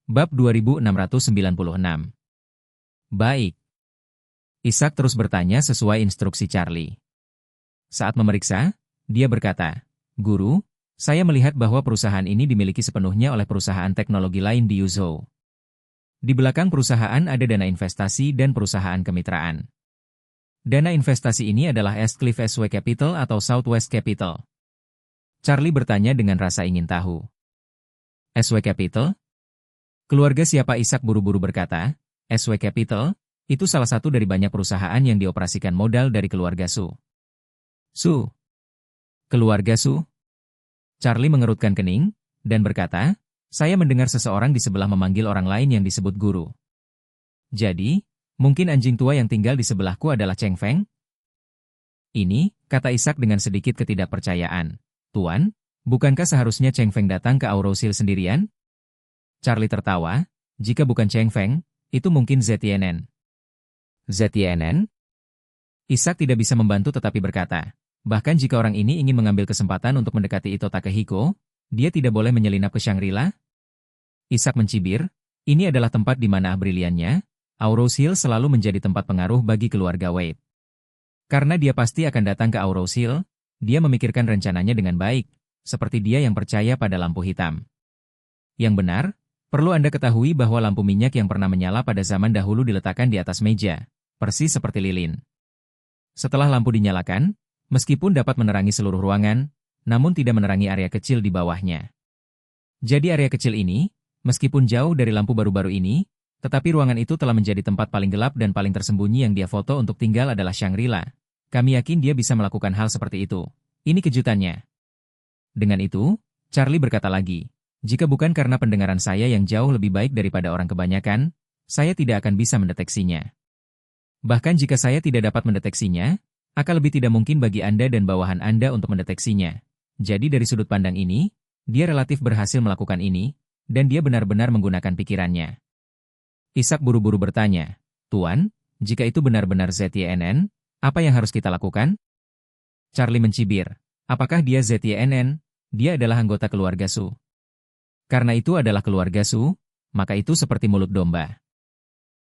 Bab 2696. Baik. Ishak terus bertanya sesuai instruksi Charlie. Saat memeriksa, dia berkata, "Guru, saya melihat bahwa perusahaan ini dimiliki sepenuhnya oleh perusahaan teknologi lain di Yuzhou. Di belakang perusahaan ada dana investasi dan perusahaan kemitraan. Dana investasi ini adalah Cliff SW Capital atau Southwest Capital." Charlie bertanya dengan rasa ingin tahu. SW Capital? Keluarga siapa? Ishak buru-buru berkata, SW Capital, itu salah satu dari banyak perusahaan yang dioperasikan modal dari keluarga Su. Su? Keluarga Su? Charlie mengerutkan kening, dan berkata, saya mendengar seseorang di sebelah memanggil orang lain yang disebut guru. Jadi, mungkin anjing tua yang tinggal di sebelahku adalah Cheng Feng? Ini, kata Ishak dengan sedikit ketidakpercayaan. Tuan, bukankah seharusnya Cheng Feng datang ke Aurosil sendirian? Charlie tertawa, jika bukan Cheng Feng, itu mungkin ZTNN. ZTNN? Ishak tidak bisa membantu tetapi berkata, bahkan jika orang ini ingin mengambil kesempatan untuk mendekati Ito Takehiko, dia tidak boleh menyelinap ke Shangri-La? Ishak mencibir, ini adalah tempat di mana briliannya, Aurosil selalu menjadi tempat pengaruh bagi keluarga Wade. Karena dia pasti akan datang ke Aurosil, dia memikirkan rencananya dengan baik, seperti dia yang percaya pada lampu hitam. Yang benar, perlu Anda ketahui bahwa lampu minyak yang pernah menyala pada zaman dahulu diletakkan di atas meja, persis seperti lilin. Setelah lampu dinyalakan, meskipun dapat menerangi seluruh ruangan, namun tidak menerangi area kecil di bawahnya. Jadi area kecil ini, meskipun jauh dari lampu baru-baru ini, tetapi ruangan itu telah menjadi tempat paling gelap dan paling tersembunyi yang dia foto untuk tinggal adalah Shangri-La. Kami yakin dia bisa melakukan hal seperti itu. Ini kejutannya. Dengan itu, Charlie berkata lagi, jika bukan karena pendengaran saya yang jauh lebih baik daripada orang kebanyakan, saya tidak akan bisa mendeteksinya. Bahkan jika saya tidak dapat mendeteksinya, akan lebih tidak mungkin bagi Anda dan bawahan Anda untuk mendeteksinya. Jadi dari sudut pandang ini, dia relatif berhasil melakukan ini, dan dia benar-benar menggunakan pikirannya. Ishak buru-buru bertanya, Tuan, jika itu benar-benar ZYNN, apa yang harus kita lakukan? Charlie mencibir, apakah dia ZYNN? Dia adalah anggota keluarga Su. Karena itu adalah keluarga Su, maka itu seperti mulut domba.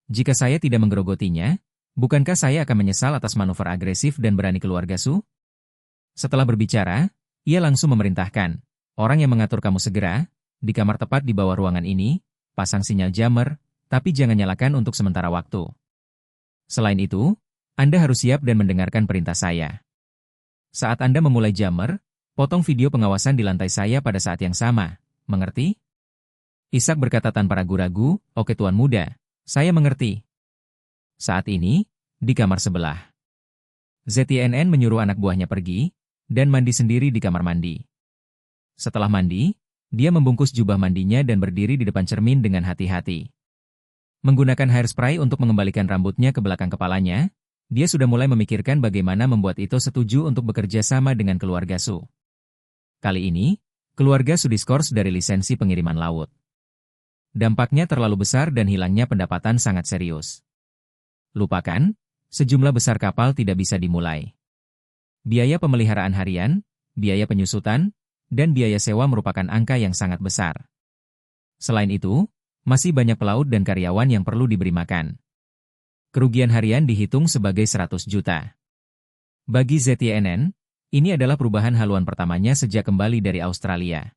Jika saya tidak menggerogotinya, bukankah saya akan menyesal atas manuver agresif dan berani keluarga Su? Setelah berbicara, ia langsung memerintahkan, orang yang mengatur kamu segera, di kamar tepat di bawah ruangan ini, pasang sinyal jammer, tapi jangan nyalakan untuk sementara waktu. Selain itu, Anda harus siap dan mendengarkan perintah saya. Saat Anda memulai jammer, potong video pengawasan di lantai saya pada saat yang sama. Mengerti? Ishak berkata tanpa ragu-ragu, oke Tuan Muda, saya mengerti. Saat ini, di kamar sebelah. ZYNN menyuruh anak buahnya pergi, dan mandi sendiri di kamar mandi. Setelah mandi, dia membungkus jubah mandinya dan berdiri di depan cermin dengan hati-hati. Menggunakan hairspray untuk mengembalikan rambutnya ke belakang kepalanya, dia sudah mulai memikirkan bagaimana membuat Ito setuju untuk bekerja sama dengan keluarga Su. Kali ini, keluarga Su diskors dari lisensi pengiriman laut. Dampaknya terlalu besar dan hilangnya pendapatan sangat serius. Lupakan, sejumlah besar kapal tidak bisa dimulai. Biaya pemeliharaan harian, biaya penyusutan, dan biaya sewa merupakan angka yang sangat besar. Selain itu, masih banyak pelaut dan karyawan yang perlu diberi makan. Kerugian harian dihitung sebagai 100 juta. Bagi ZYNN, ini adalah perubahan haluan pertamanya sejak kembali dari Australia.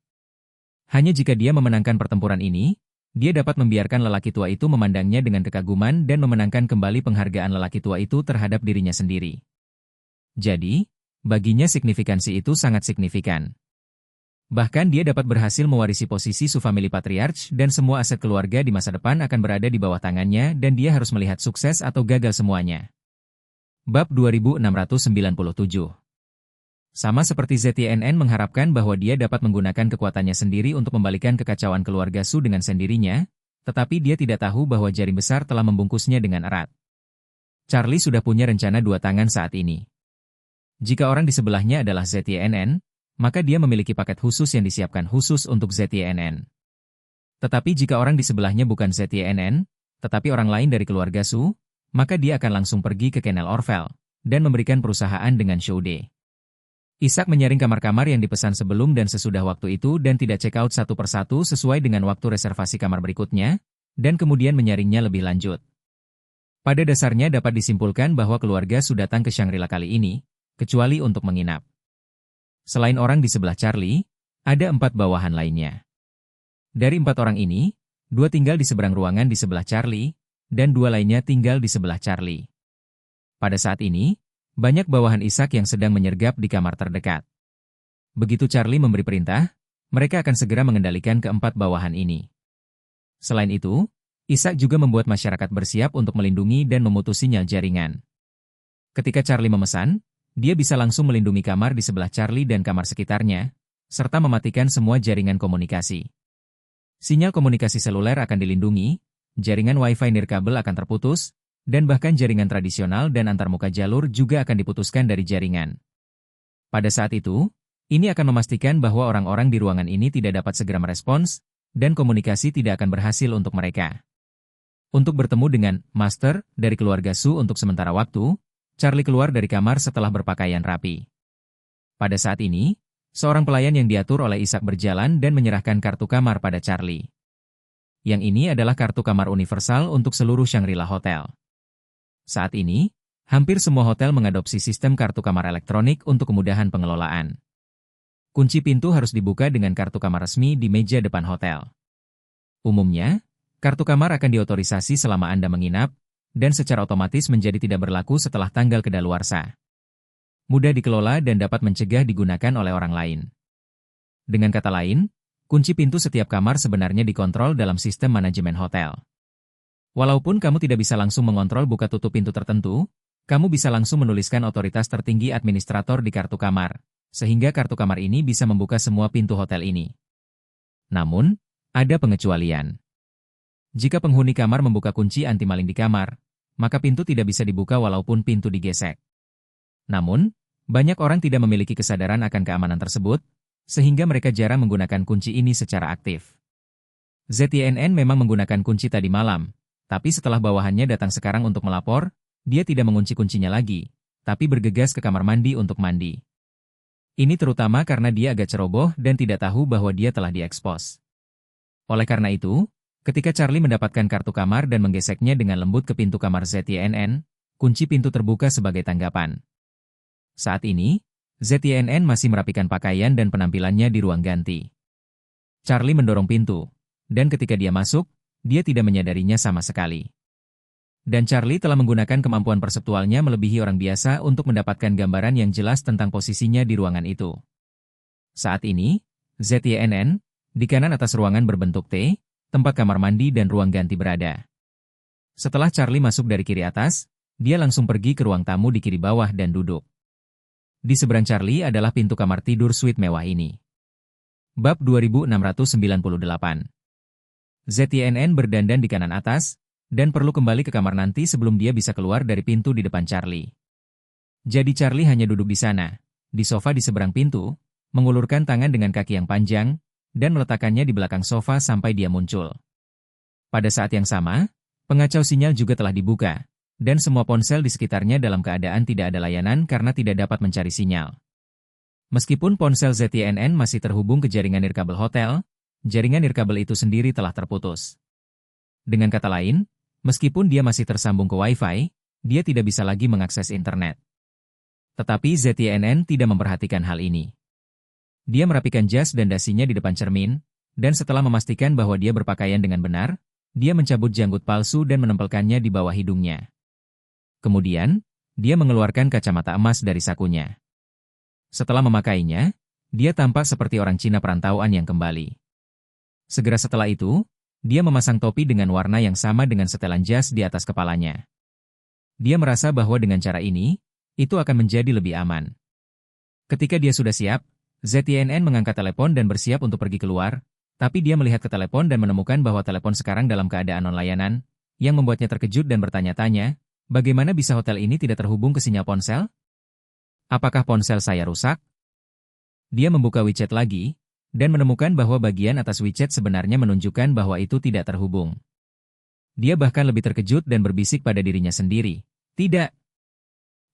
Hanya jika dia memenangkan pertempuran ini, dia dapat membiarkan lelaki tua itu memandangnya dengan kekaguman dan memenangkan kembali penghargaan lelaki tua itu terhadap dirinya sendiri. Jadi, baginya signifikansi itu sangat signifikan. Bahkan dia dapat berhasil mewarisi posisi Su Family Patriarch dan semua aset keluarga di masa depan akan berada di bawah tangannya dan dia harus melihat sukses atau gagal semuanya. Bab 2697. Sama seperti ZYNN mengharapkan bahwa dia dapat menggunakan kekuatannya sendiri untuk membalikan kekacauan keluarga Su dengan sendirinya, tetapi dia tidak tahu bahwa jaring besar telah membungkusnya dengan erat. Charlie sudah punya rencana dua tangan saat ini. Jika orang di sebelahnya adalah ZYNN, maka dia memiliki paket khusus yang disiapkan khusus untuk ZYNN. Tetapi jika orang di sebelahnya bukan ZYNN, tetapi orang lain dari keluarga Su, maka dia akan langsung pergi ke Canal Orvel, dan memberikan perusahaan dengan Shoude. Ishak menyaring kamar-kamar yang dipesan sebelum dan sesudah waktu itu dan tidak check out satu persatu sesuai dengan waktu reservasi kamar berikutnya, dan kemudian menyaringnya lebih lanjut. Pada dasarnya dapat disimpulkan bahwa keluarga sudah datang ke Shangri-La kali ini, kecuali untuk menginap. Selain orang di sebelah Charlie, ada 4 bawahan lainnya. Dari 4 orang ini, 2 tinggal di seberang ruangan di sebelah Charlie, dan 2 lainnya tinggal di sebelah Charlie. Pada saat ini, banyak bawahan Ishak yang sedang menyergap di kamar terdekat. Begitu Charlie memberi perintah, mereka akan segera mengendalikan keempat bawahan ini. Selain itu, Ishak juga membuat masyarakat bersiap untuk melindungi dan memutus sinyal jaringan. Ketika Charlie memesan, dia bisa langsung melindungi kamar di sebelah Charlie dan kamar sekitarnya, serta mematikan semua jaringan komunikasi. Sinyal komunikasi seluler akan dilindungi, jaringan Wi-Fi nirkabel akan terputus, dan bahkan jaringan tradisional dan antarmuka jalur juga akan diputuskan dari jaringan. Pada saat itu, ini akan memastikan bahwa orang-orang di ruangan ini tidak dapat segera merespons, dan komunikasi tidak akan berhasil untuk mereka. Untuk bertemu dengan Master dari keluarga Su untuk sementara waktu, Charlie keluar dari kamar setelah berpakaian rapi. Pada saat ini, seorang pelayan yang diatur oleh Ishak berjalan dan menyerahkan kartu kamar pada Charlie. Yang ini adalah kartu kamar universal untuk seluruh Shangri-La Hotel. Saat ini, hampir semua hotel mengadopsi sistem kartu kamar elektronik untuk kemudahan pengelolaan. Kunci pintu harus dibuka dengan kartu kamar resmi di meja depan hotel. Umumnya, kartu kamar akan diotorisasi selama Anda menginap, dan secara otomatis menjadi tidak berlaku setelah tanggal kedaluarsa. Mudah dikelola dan dapat mencegah digunakan oleh orang lain. Dengan kata lain, kunci pintu setiap kamar sebenarnya dikontrol dalam sistem manajemen hotel. Walaupun kamu tidak bisa langsung mengontrol buka tutup pintu tertentu, kamu bisa langsung menuliskan otoritas tertinggi administrator di kartu kamar, sehingga kartu kamar ini bisa membuka semua pintu hotel ini. Namun, ada pengecualian. Jika penghuni kamar membuka kunci anti maling di kamar, maka pintu tidak bisa dibuka walaupun pintu digesek. Namun, banyak orang tidak memiliki kesadaran akan keamanan tersebut, sehingga mereka jarang menggunakan kunci ini secara aktif. ZYNN memang menggunakan kunci tadi malam, tapi setelah bawahannya datang sekarang untuk melapor, dia tidak mengunci kuncinya lagi, tapi bergegas ke kamar mandi untuk mandi. Ini terutama karena dia agak ceroboh dan tidak tahu bahwa dia telah diekspos. Oleh karena itu, ketika Charlie mendapatkan kartu kamar dan menggeseknya dengan lembut ke pintu kamar ZYNN, kunci pintu terbuka sebagai tanggapan. Saat ini, ZYNN masih merapikan pakaian dan penampilannya di ruang ganti. Charlie mendorong pintu, dan ketika dia masuk, dia tidak menyadarinya sama sekali. Dan Charlie telah menggunakan kemampuan perseptualnya melebihi orang biasa untuk mendapatkan gambaran yang jelas tentang posisinya di ruangan itu. Saat ini, ZYNN, di kanan atas ruangan berbentuk T, tempat kamar mandi dan ruang ganti berada. Setelah Charlie masuk dari kiri atas, dia langsung pergi ke ruang tamu di kiri bawah dan duduk. Di seberang Charlie adalah pintu kamar tidur suite mewah ini. Bab 2698. ZYNN berdandan di kanan atas, dan perlu kembali ke kamar nanti sebelum dia bisa keluar dari pintu di depan Charlie. Jadi Charlie hanya duduk di sana, di sofa di seberang pintu, mengulurkan tangan dengan kaki yang panjang, dan meletakkannya di belakang sofa sampai dia muncul. Pada saat yang sama, pengacau sinyal juga telah dibuka, dan semua ponsel di sekitarnya dalam keadaan tidak ada layanan karena tidak dapat mencari sinyal. Meskipun ponsel ZYNN masih terhubung ke jaringan nirkabel hotel, jaringan nirkabel itu sendiri telah terputus. Dengan kata lain, meskipun dia masih tersambung ke Wi-Fi, dia tidak bisa lagi mengakses internet. Tetapi ZYNN tidak memperhatikan hal ini. Dia merapikan jas dan dasinya di depan cermin, dan setelah memastikan bahwa dia berpakaian dengan benar, dia mencabut janggut palsu dan menempelkannya di bawah hidungnya. Kemudian, dia mengeluarkan kacamata emas dari sakunya. Setelah memakainya, dia tampak seperti orang Cina perantauan yang kembali. Segera setelah itu, dia memasang topi dengan warna yang sama dengan setelan jas di atas kepalanya. Dia merasa bahwa dengan cara ini, itu akan menjadi lebih aman. Ketika dia sudah siap, ZYNN mengangkat telepon dan bersiap untuk pergi keluar, tapi dia melihat ke telepon dan menemukan bahwa telepon sekarang dalam keadaan non-layanan, yang membuatnya terkejut dan bertanya-tanya, bagaimana bisa hotel ini tidak terhubung ke sinyal ponsel? Apakah ponsel saya rusak? Dia membuka WeChat lagi, dan menemukan bahwa bagian atas WeChat sebenarnya menunjukkan bahwa itu tidak terhubung. Dia bahkan lebih terkejut dan berbisik pada dirinya sendiri, tidak.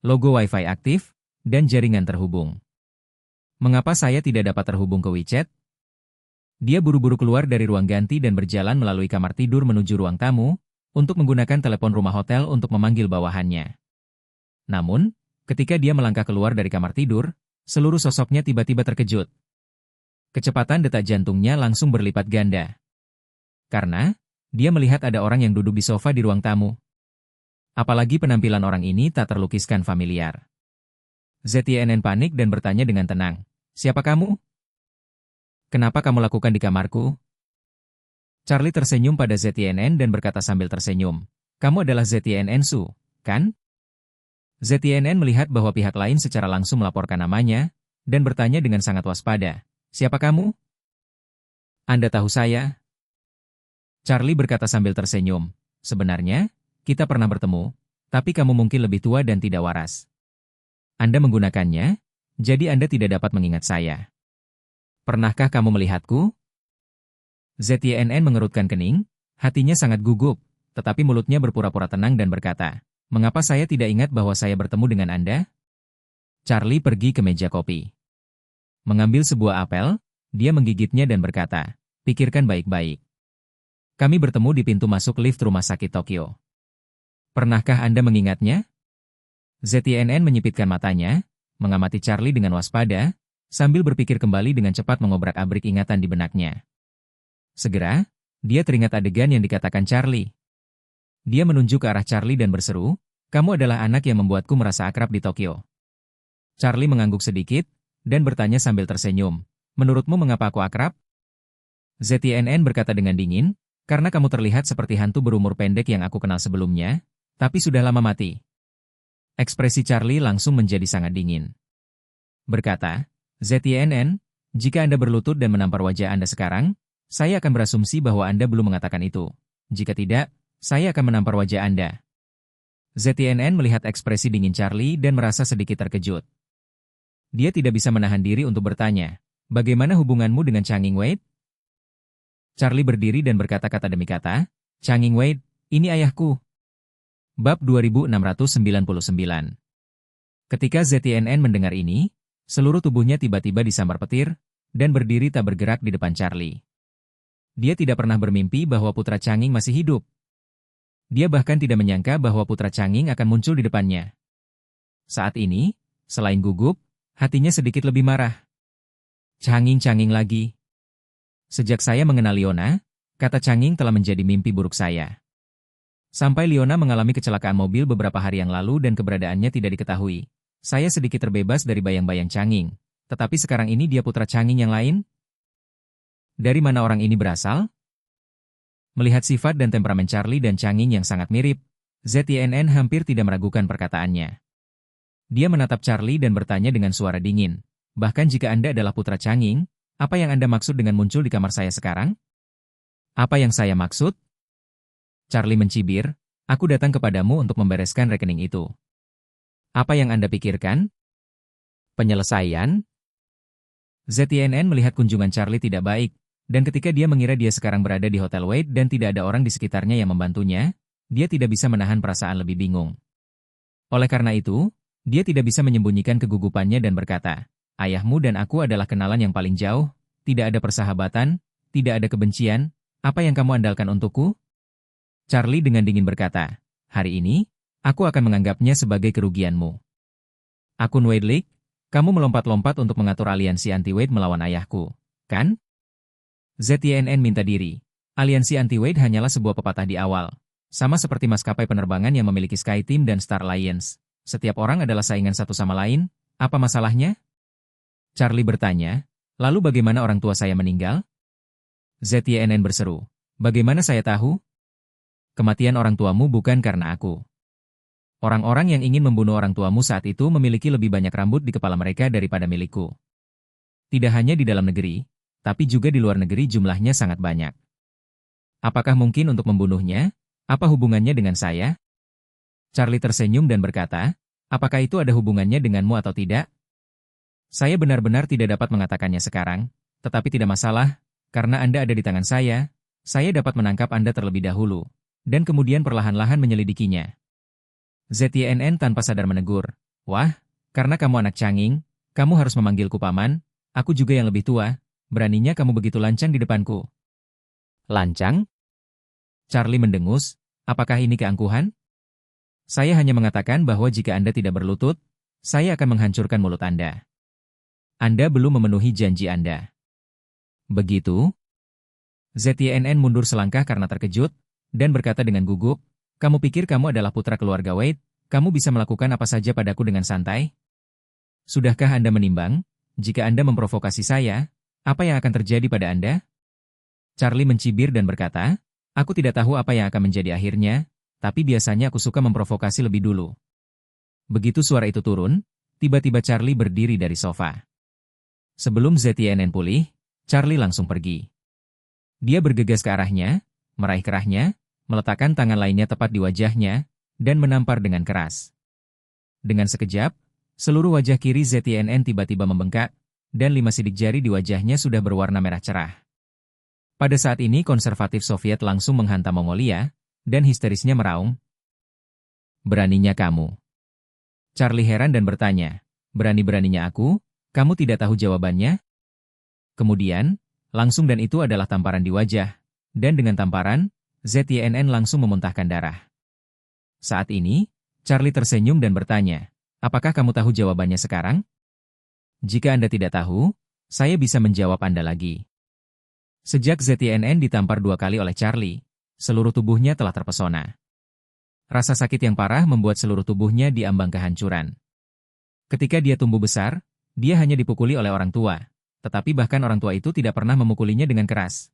Logo Wi-Fi aktif, dan jaringan terhubung. Mengapa saya tidak dapat terhubung ke WeChat? Dia buru-buru keluar dari ruang ganti dan berjalan melalui kamar tidur menuju ruang tamu, untuk menggunakan telepon rumah hotel untuk memanggil bawahannya. Namun, ketika dia melangkah keluar dari kamar tidur, seluruh sosoknya tiba-tiba terkejut. Kecepatan detak jantungnya langsung berlipat ganda. Karena, dia melihat ada orang yang duduk di sofa di ruang tamu. Apalagi penampilan orang ini tak terlukiskan familiar. ZYNN panik dan bertanya dengan tenang, "Siapa kamu? Kenapa kamu lakukan di kamarku?" Charlie tersenyum pada ZYNN dan berkata sambil tersenyum, "Kamu adalah ZYNN Su, kan?" ZYNN melihat bahwa pihak lain secara langsung melaporkan namanya, dan bertanya dengan sangat waspada, "Siapa kamu?" "Anda tahu saya?" Charlie berkata sambil tersenyum, "Sebenarnya, kita pernah bertemu, tapi kamu mungkin lebih tua dan tidak waras. Anda menggunakannya, jadi Anda tidak dapat mengingat saya. Pernahkah kamu melihatku?" ZYNN mengerutkan kening, hatinya sangat gugup, tetapi mulutnya berpura-pura tenang dan berkata, "Mengapa saya tidak ingat bahwa saya bertemu dengan Anda?" Charlie pergi ke meja kopi. Mengambil sebuah apel, dia menggigitnya dan berkata, "Pikirkan baik-baik. Kami bertemu di pintu masuk lift rumah sakit Tokyo. Pernahkah Anda mengingatnya?" ZYNN menyipitkan matanya, mengamati Charlie dengan waspada, sambil berpikir kembali dengan cepat mengobrak-abrik ingatan di benaknya. Segera, dia teringat adegan yang dikatakan Charlie. Dia menunjuk ke arah Charlie dan berseru, "Kamu adalah anak yang membuatku merasa akrab di Tokyo." Charlie mengangguk sedikit, dan bertanya sambil tersenyum, "Menurutmu mengapa aku akrab?" ZYNN berkata dengan dingin, "Karena kamu terlihat seperti hantu berumur pendek yang aku kenal sebelumnya, tapi sudah lama mati." Ekspresi Charlie langsung menjadi sangat dingin. Berkata, "ZYNN, jika Anda berlutut dan menampar wajah Anda sekarang, saya akan berasumsi bahwa Anda belum mengatakan itu. Jika tidak, saya akan menampar wajah Anda." ZYNN melihat ekspresi dingin Charlie dan merasa sedikit terkejut. Dia tidak bisa menahan diri untuk bertanya, "Bagaimana hubunganmu dengan Chang Ying-wade?" Charlie berdiri dan berkata-kata demi kata, "Chang Ying-wade, ini ayahku." Bab 2699. Ketika ZYNN mendengar ini, seluruh tubuhnya tiba-tiba disambar petir, dan berdiri tak bergerak di depan Charlie. Dia tidak pernah bermimpi bahwa putra Changing masih hidup. Dia bahkan tidak menyangka bahwa putra Changing akan muncul di depannya. Saat ini, selain gugup, hatinya sedikit lebih marah. Changing lagi. Sejak saya mengenal Leona, kata Changing telah menjadi mimpi buruk saya. Sampai Leona mengalami kecelakaan mobil beberapa hari yang lalu dan keberadaannya tidak diketahui. Saya sedikit terbebas dari bayang-bayang Changing. Tetapi sekarang ini dia putra Changing yang lain? Dari mana orang ini berasal? Melihat sifat dan temperamen Charlie dan Changing yang sangat mirip, ZYNN hampir tidak meragukan perkataannya. Dia menatap Charlie dan bertanya dengan suara dingin, "Bahkan jika Anda adalah putra Changing, apa yang Anda maksud dengan muncul di kamar saya sekarang?" "Apa yang saya maksud?" Charlie mencibir, "Aku datang kepadamu untuk membereskan rekening itu." "Apa yang Anda pikirkan? Penyelesaian?" ZYNN melihat kunjungan Charlie tidak baik, dan ketika dia mengira dia sekarang berada di Hotel Wade dan tidak ada orang di sekitarnya yang membantunya, dia tidak bisa menahan perasaan lebih bingung. Oleh karena itu, dia tidak bisa menyembunyikan kegugupannya dan berkata, "Ayahmu dan aku adalah kenalan yang paling jauh, tidak ada persahabatan, tidak ada kebencian, apa yang kamu andalkan untukku?" Charlie dengan dingin berkata, "Hari ini, aku akan menganggapnya sebagai kerugianmu. Akun Wade League, kamu melompat-lompat untuk mengatur aliansi anti-Wade melawan ayahku, kan?" ZYNN minta diri. Aliansi anti-Wade hanyalah sebuah pepatah di awal. Sama seperti maskapai penerbangan yang memiliki SkyTeam dan Star Alliance. Setiap orang adalah saingan satu sama lain, apa masalahnya? Charlie bertanya, "Lalu bagaimana orang tua saya meninggal?" ZYNN berseru, "Bagaimana saya tahu? Kematian orang tuamu bukan karena aku. Orang-orang yang ingin membunuh orang tuamu saat itu memiliki lebih banyak rambut di kepala mereka daripada milikku. Tidak hanya di dalam negeri, tapi juga di luar negeri jumlahnya sangat banyak. Apakah mungkin untuk membunuhnya? Apa hubungannya dengan saya?" Charlie tersenyum dan berkata, "Apakah itu ada hubungannya denganmu atau tidak? Saya benar-benar tidak dapat mengatakannya sekarang, tetapi tidak masalah, karena Anda ada di tangan saya dapat menangkap Anda terlebih dahulu, dan kemudian perlahan-lahan menyelidikinya." ZYNN tanpa sadar menegur, "Wah, karena kamu anak Changing, kamu harus memanggilku paman, aku juga yang lebih tua, beraninya kamu begitu lancang di depanku. Lancang? Charlie mendengus, apakah ini keangkuhan? Saya hanya mengatakan bahwa jika Anda tidak berlutut, saya akan menghancurkan mulut Anda. Anda belum memenuhi janji Anda. Begitu? ZYNN mundur selangkah karena terkejut, dan berkata dengan gugup, kamu pikir kamu adalah putra keluarga Wade, kamu bisa melakukan apa saja padaku dengan santai? Sudahkah Anda menimbang, jika Anda memprovokasi saya, apa yang akan terjadi pada Anda? Charlie mencibir dan berkata, aku tidak tahu apa yang akan menjadi akhirnya, tapi biasanya aku suka memprovokasi lebih dulu. Begitu suara itu turun, tiba-tiba Charlie berdiri dari sofa. Sebelum ZYNN pulih, Charlie langsung pergi. Dia bergegas ke arahnya, meraih kerahnya, meletakkan tangan lainnya tepat di wajahnya, dan menampar dengan keras. Dengan sekejap, seluruh wajah kiri ZYNN tiba-tiba membengkak, dan 5 sidik jari di wajahnya sudah berwarna merah cerah. Pada saat ini konservatif Soviet langsung menghantam Mongolia, dan histerisnya meraung. Beraninya kamu. Charlie heran dan bertanya, berani-beraninya aku, kamu tidak tahu jawabannya? Kemudian, langsung dan itu adalah tamparan di wajah, dan dengan tamparan, ZYNN langsung memuntahkan darah. Saat ini, Charlie tersenyum dan bertanya, apakah kamu tahu jawabannya sekarang? Jika Anda tidak tahu, saya bisa menjawab Anda lagi. Sejak ZYNN ditampar 2 kali oleh Charlie, seluruh tubuhnya telah terpesona. Rasa sakit yang parah membuat seluruh tubuhnya diambang kehancuran. Ketika dia tumbuh besar, dia hanya dipukuli oleh orang tua, tetapi bahkan orang tua itu tidak pernah memukulinya dengan keras.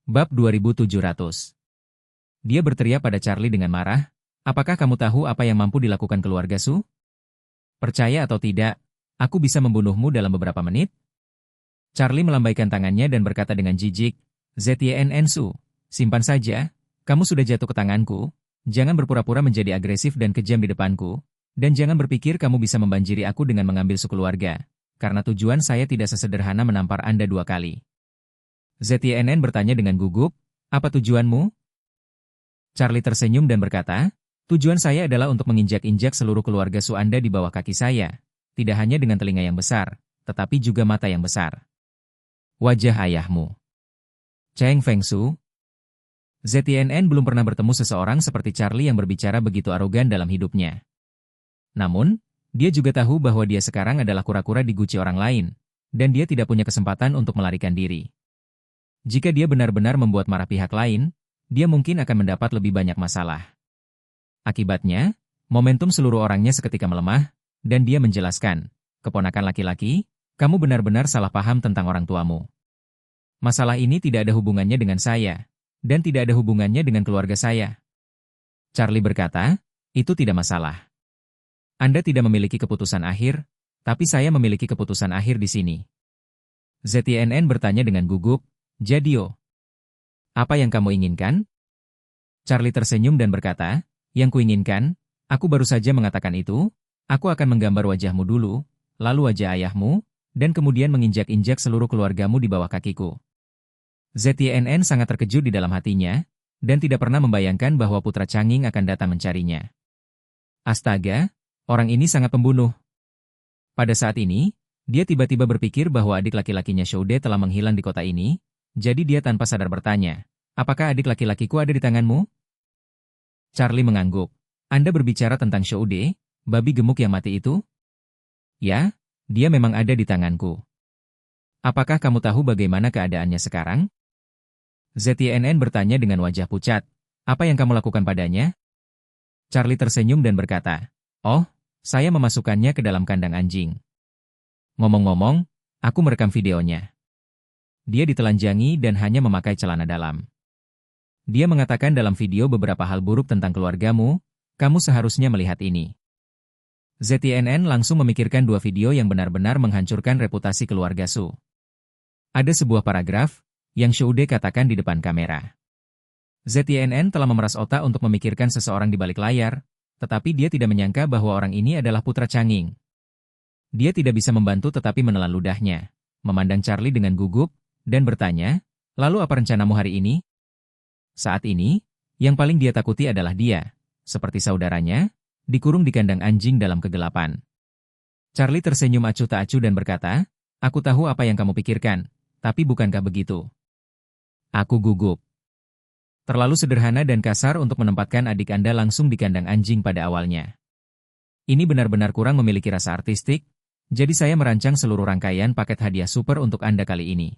Bab 2700. Dia berteriak pada Charlie dengan marah, apakah kamu tahu apa yang mampu dilakukan keluarga Su? Percaya atau tidak, aku bisa membunuhmu dalam beberapa menit? Charlie melambaikan tangannya dan berkata dengan jijik, ZYNN Su, simpan saja, kamu sudah jatuh ke tanganku, jangan berpura-pura menjadi agresif dan kejam di depanku, dan jangan berpikir kamu bisa membanjiri aku dengan mengambil su keluarga, karena tujuan saya tidak sesederhana menampar Anda 2 kali. ZYNN bertanya dengan gugup, apa tujuanmu? Charlie tersenyum dan berkata, tujuan saya adalah untuk menginjak-injak seluruh keluarga Su Anda di bawah kaki saya, tidak hanya dengan telinga yang besar, tetapi juga mata yang besar. Wajah ayahmu. Cheng Feng Su. ZYNN belum pernah bertemu seseorang seperti Charlie yang berbicara begitu arogan dalam hidupnya. Namun, dia juga tahu bahwa dia sekarang adalah kura-kura di guci orang lain, dan dia tidak punya kesempatan untuk melarikan diri. Jika dia benar-benar membuat marah pihak lain, dia mungkin akan mendapat lebih banyak masalah. Akibatnya, momentum seluruh orangnya seketika melemah, dan dia menjelaskan, keponakan laki-laki, kamu benar-benar salah paham tentang orang tuamu. Masalah ini tidak ada hubungannya dengan saya, dan tidak ada hubungannya dengan keluarga saya. Charlie berkata, itu tidak masalah. Anda tidak memiliki keputusan akhir, tapi saya memiliki keputusan akhir di sini. ZYNN bertanya dengan gugup, Jadio. Apa yang kamu inginkan? Charlie tersenyum dan berkata, yang kuinginkan, aku baru saja mengatakan itu, aku akan menggambar wajahmu dulu, lalu wajah ayahmu, dan kemudian menginjak-injak seluruh keluargamu di bawah kakiku. ZYNN sangat terkejut di dalam hatinya, dan tidak pernah membayangkan bahwa putra Changing akan datang mencarinya. Astaga, orang ini sangat pembunuh. Pada saat ini, dia tiba-tiba berpikir bahwa adik laki-lakinya Shoude telah menghilang di kota ini, jadi dia tanpa sadar bertanya, apakah adik laki-lakiku ada di tanganmu? Charlie mengangguk. Anda berbicara tentang Shoude, babi gemuk yang mati itu? Ya, dia memang ada di tanganku. Apakah kamu tahu bagaimana keadaannya sekarang? ZYNN bertanya dengan wajah pucat. Apa yang kamu lakukan padanya? Charlie tersenyum dan berkata, oh, saya memasukkannya ke dalam kandang anjing. Ngomong-ngomong, aku merekam videonya. Dia ditelanjangi dan hanya memakai celana dalam. Dia mengatakan dalam video beberapa hal buruk tentang keluargamu, kamu seharusnya melihat ini. ZYNN langsung memikirkan 2 video yang benar-benar menghancurkan reputasi keluarga Su. Ada sebuah paragraf, yang Shoude katakan di depan kamera. ZYNN telah memeras otak untuk memikirkan seseorang di balik layar, tetapi dia tidak menyangka bahwa orang ini adalah putra Changing. Dia tidak bisa membantu tetapi menelan ludahnya, memandang Charlie dengan gugup, dan bertanya, lalu apa rencanamu hari ini? Saat ini, yang paling dia takuti adalah dia, seperti saudaranya, dikurung di kandang anjing dalam kegelapan. Charlie tersenyum acuh tak acuh dan berkata, Aku tahu apa yang kamu pikirkan, tapi bukankah begitu? Aku gugup. Terlalu sederhana dan kasar untuk menempatkan adik Anda langsung di kandang anjing pada awalnya. Ini benar-benar kurang memiliki rasa artistik, jadi saya merancang seluruh rangkaian paket hadiah super untuk Anda kali ini.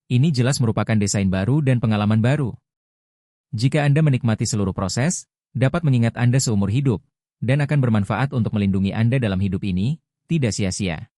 Ini jelas merupakan desain baru dan pengalaman baru. Jika Anda menikmati seluruh proses, dapat mengingat Anda seumur hidup, dan akan bermanfaat untuk melindungi Anda dalam hidup ini, tidak sia-sia.